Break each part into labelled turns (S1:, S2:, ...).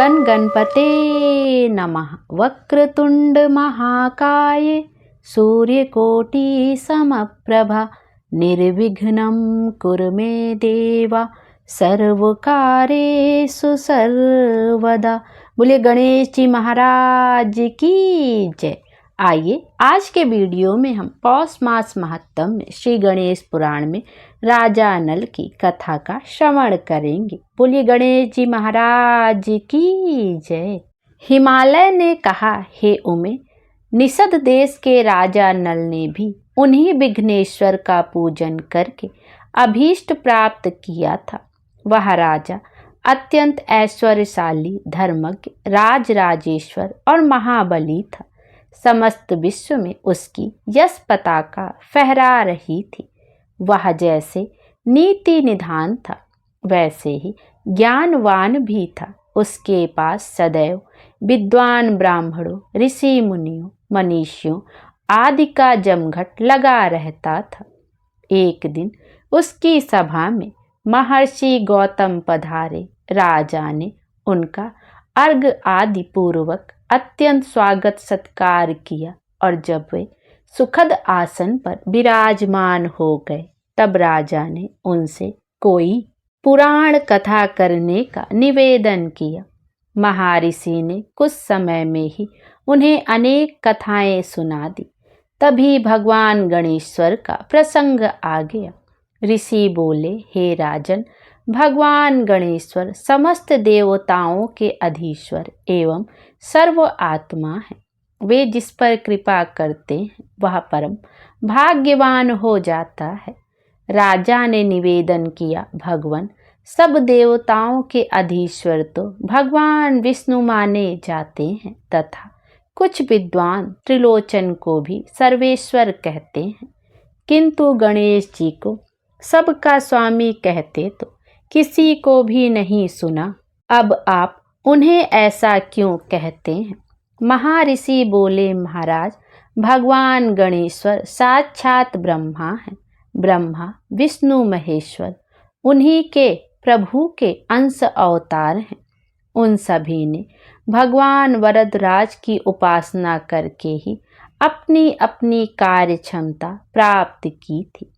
S1: गण गणपते नमः। वक्रतुंड महाकाय सूर्यकोटि समप्रभा निर्विघ्नं कुरु मे देवा सर्वकार्येषु सर्वदा। बोलिए गणेश जी महाराज की जय। आइए आज के वीडियो में हम पौष मास महात्म्य में श्री गणेश पुराण में राजा नल की कथा का श्रवण करेंगे। बोलिए गणेश जी महाराज की जय। हिमालय ने कहा, हे उमे, निषद देश के राजा नल ने भी उन्हीं विघ्नेश्वर का पूजन करके अभीष्ट प्राप्त किया था। वह राजा अत्यंत ऐश्वर्यशाली, धर्मज्ञ, राजराजेश्वर और महाबली था। समस्त विश्व में उसकी यश पताका फहरा रही थी। वह जैसे नीति निधान था वैसे ही ज्ञानवान भी था। उसके पास सदैव विद्वान ब्राह्मणों, ऋषि मुनियों, मनीषियों आदि का जमघट लगा रहता था। एक दिन उसकी सभा में महर्षि गौतम पधारे। राजा ने उनका अर्घ आदि पूर्वक अत्यंत स्वागत सत्कार किया और जब वे सुखद आसन पर विराजमान हो गए तब राजा ने उनसे कोई पुराण कथा करने का निवेदन किया। महर्षि ने कुछ समय में ही उन्हें अनेक कथाएं सुना दी। तभी भगवान गणेश्वर का प्रसंग आ गया। ऋषि बोले, हे राजन, भगवान गणेश्वर समस्त देवताओं के अधीश्वर एवं सर्व आत्मा है। वे जिस पर कृपा करते हैं वह परम भाग्यवान हो जाता है। राजा ने निवेदन किया, भगवान सब देवताओं के अधीश्वर तो भगवान विष्णु माने जाते हैं तथा कुछ विद्वान त्रिलोचन को भी सर्वेश्वर कहते हैं, किंतु गणेश जी को सबका स्वामी कहते तो किसी को भी नहीं सुना। अब आप उन्हें ऐसा क्यों कहते हैं? महर्षि बोले, महाराज, भगवान गणेश्वर साक्षात ब्रह्मा है। ब्रह्मा विष्णु महेश्वर उन्हीं के प्रभु के अंश अवतार हैं। उन सभी ने भगवान वरदराज की उपासना करके ही अपनी अपनी कार्य क्षमता प्राप्त की थी।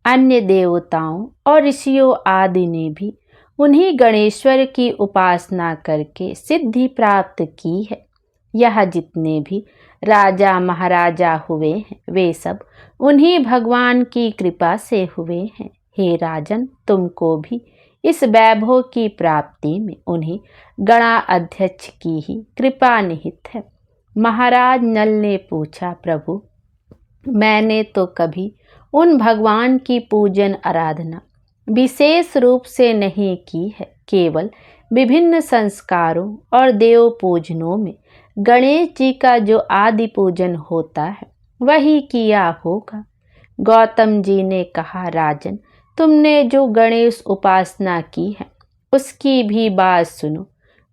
S1: अन्य देवताओं और ऋषियों आदि ने भी उन्हीं गणेश्वर की उपासना करके सिद्धि प्राप्त की है। यह जितने भी राजा महाराजा हुए हैं वे सब उन्हीं भगवान की कृपा से हुए हैं। हे राजन, तुमको भी इस वैभव की प्राप्ति में उन्हीं गणाध्यक्ष की ही कृपा निहित है। महाराज नल ने पूछा, प्रभु, मैंने तो कभी उन भगवान की पूजन आराधना विशेष रूप से नहीं की है। केवल विभिन्न संस्कारों और देव पूजनों में गणेश जी का जो आदि पूजन होता है वही किया होगा। गौतम जी ने कहा, राजन, तुमने जो गणेश उपासना की है उसकी भी बात सुनो।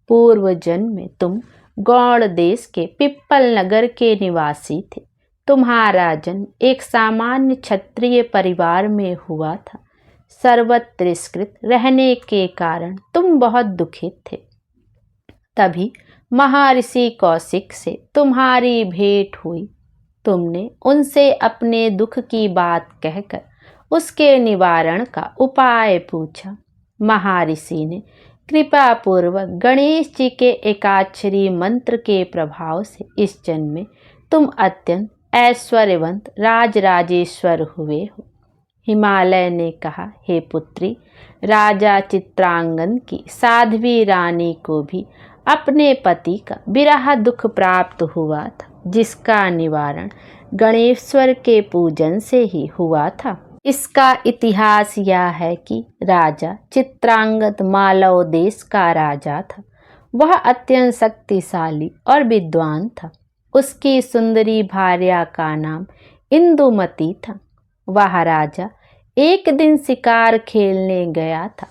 S1: पूर्व जन्म में तुम गौड़ देश के पिप्पल नगर के निवासी थे। तुम्हारा जन्म एक सामान्य क्षत्रिय परिवार में हुआ था। सर्वत्र तिरस्कृत रहने के कारण तुम बहुत दुखित थे। तभी महर्षि कौशिक से तुम्हारी भेंट हुई। तुमने उनसे अपने दुख की बात कहकर उसके निवारण का उपाय पूछा। महर्षि ने कृपा पूर्वक गणेश जी के एकाक्षरी मंत्र के प्रभाव से इस जन्म में तुम अत्यंत ऐश्वर्यवंत राजराजेश्वर हुए हो। हिमालय ने कहा, हे पुत्री, राजा चित्रांगन की साध्वी रानी को भी अपने पति का विरह दुख प्राप्त हुआ था, जिसका निवारण गणेश्वर के पूजन से ही हुआ था। इसका इतिहास यह है कि राजा चित्रांगद मालव देश का राजा था। वह अत्यंत शक्तिशाली और विद्वान था। उसकी सुंदरी भार्या का नाम इंदुमती था। वह राजा एक दिन शिकार खेलने गया था।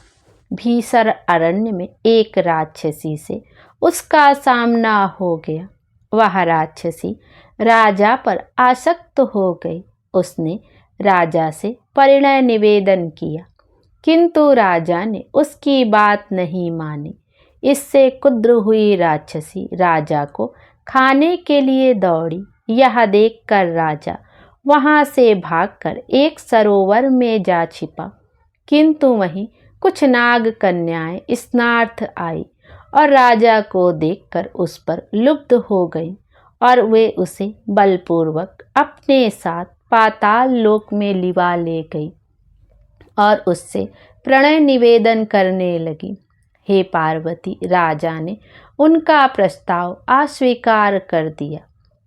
S1: भीषण अरण्य में एक राक्षसी से उसका सामना हो गया। वह राक्षसी राजा पर आसक्त हो गई। उसने राजा से परिणय निवेदन किया, किंतु राजा ने उसकी बात नहीं मानी। इससे कुद्र हुई राक्षसी राजा को खाने के लिए दौड़ी। यह देखकर राजा वहां से भागकर एक सरोवर में जा छिपा, किंतु वहीं कुछ नाग कन्याएं स्नार्थ आई और राजा को देखकर उस पर लुब्ध हो गई और वे उसे बलपूर्वक अपने साथ पाताल लोक में लिवा ले गई और उससे प्रणय निवेदन करने लगी। हे पार्वती, राजा ने उनका प्रस्ताव अस्वीकार कर दिया।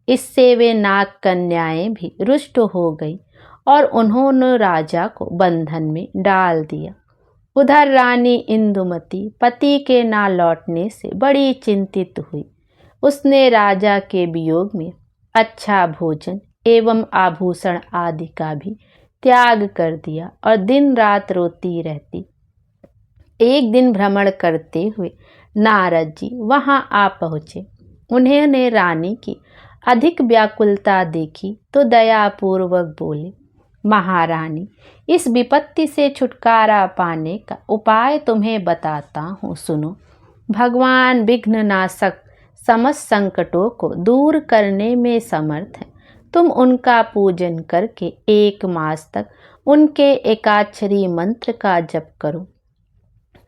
S1: इससे वे नाग कन्याएं भी रुष्ट हो गई और उन्होंने राजा को बंधन में डाल दिया। उधर रानी इंदुमती पति के ना लौटने से बड़ी चिंतित हुई। उसने राजा के वियोग में अच्छा भोजन एवं आभूषण आदि का भी त्याग कर दिया और दिन रात रोती रहती। एक दिन भ्रमण करते हुए नारद जी वहां आ पहुँचे। उन्होंने रानी की अधिक व्याकुलता देखी तो दयापूर्वक बोले, महारानी, इस विपत्ति से छुटकारा पाने का उपाय तुम्हें बताता हूँ, सुनो। भगवान विघ्ननाशक समस्त संकटों को दूर करने में समर्थ है। तुम उनका पूजन करके 1 मास तक उनके एकाक्षरी मंत्र का जप करो।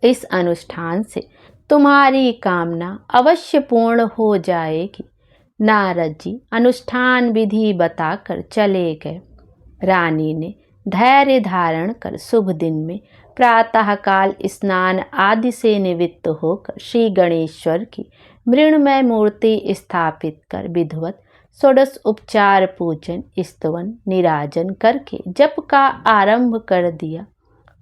S1: इस अनुष्ठान से तुम्हारी कामना अवश्य पूर्ण हो जाएगी। नारद जी अनुष्ठान विधि बताकर चले गए। रानी ने धैर्य धारण कर शुभ दिन में प्रातःकाल स्नान आदि से निवृत्त होकर श्री गणेश्वर की मृण्मय मूर्ति स्थापित कर विधिवत 16 उपचार पूजन स्तवन निराजन करके जप का आरंभ कर दिया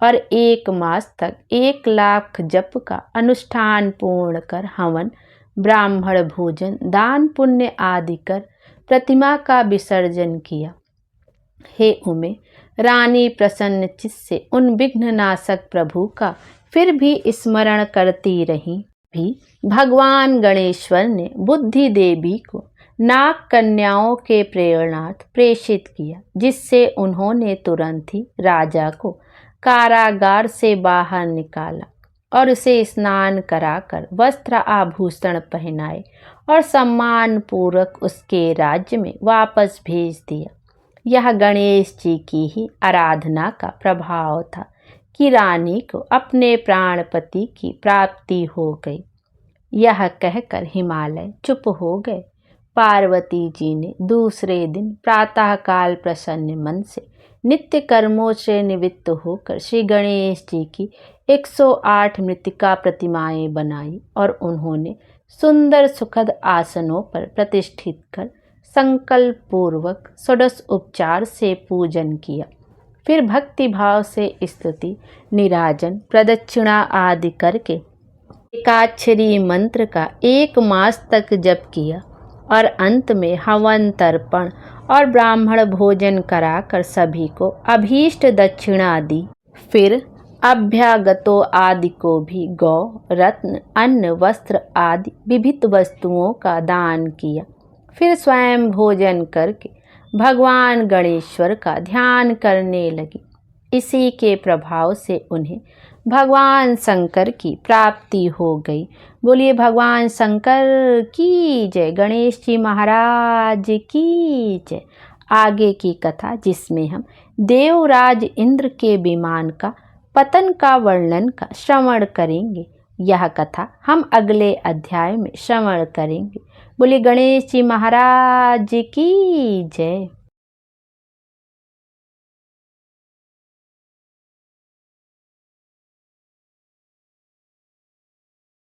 S1: और 1 मास तक 1 लाख जप का अनुष्ठान पूर्ण कर हवन, ब्राह्मण भोजन, दान पुण्य आदि कर प्रतिमा का विसर्जन किया। हे उमे, रानी प्रसन्न चित्त से उन विघ्ननाशक प्रभु का फिर भी स्मरण करती रही। भी भगवान गणेश्वर ने बुद्धि देवी को नाग कन्याओं के प्रेरणार्थ प्रेषित किया, जिससे उन्होंने तुरंत ही राजा को कारागार से बाहर निकाला और उसे स्नान कराकर वस्त्र आभूषण पहनाए और सम्मान पूर्वक उसके राज्य में वापस भेज दिया। यह गणेश जी की ही आराधना का प्रभाव था कि रानी को अपने प्राणपति की प्राप्ति हो गई। यह कहकर हिमालय चुप हो गए। पार्वती जी ने दूसरे दिन प्रातःकाल प्रसन्न मन से नित्य कर्मों से निवृत्त होकर श्री गणेश जी की 108 मृत्तिका प्रतिमाएं बनाई और उन्होंने सुंदर सुखद आसनों पर प्रतिष्ठित कर संकल्प पूर्वक 16 उपचार से पूजन किया। फिर भक्ति भाव से स्तुति, निराजन, प्रदक्षिणा आदि करके एकाक्षरी मंत्र का 1 मास तक जप किया और अंत में हवन, तर्पण और ब्राह्मण भोजन कराकर सभी को अभीष्ट दक्षिणा दी। फिर अभ्यागतों आदि को भी गौ, रत्न, अन्न, वस्त्र आदि विविध वस्तुओं का दान किया। फिर स्वयं भोजन करके भगवान गणेश्वर का ध्यान करने लगी। इसी के प्रभाव से उन्हें भगवान शंकर की प्राप्ति हो गई। बोलिए भगवान शंकर की जय, गणेश जी महाराज की जय। आगे की कथा, जिसमें हम देवराज इंद्र के विमान का पतन का वर्णन का श्रवण करेंगे। यह कथा हम अगले अध्याय में श्रवण करेंगे। बोलिए गणेश जी महाराज की जय।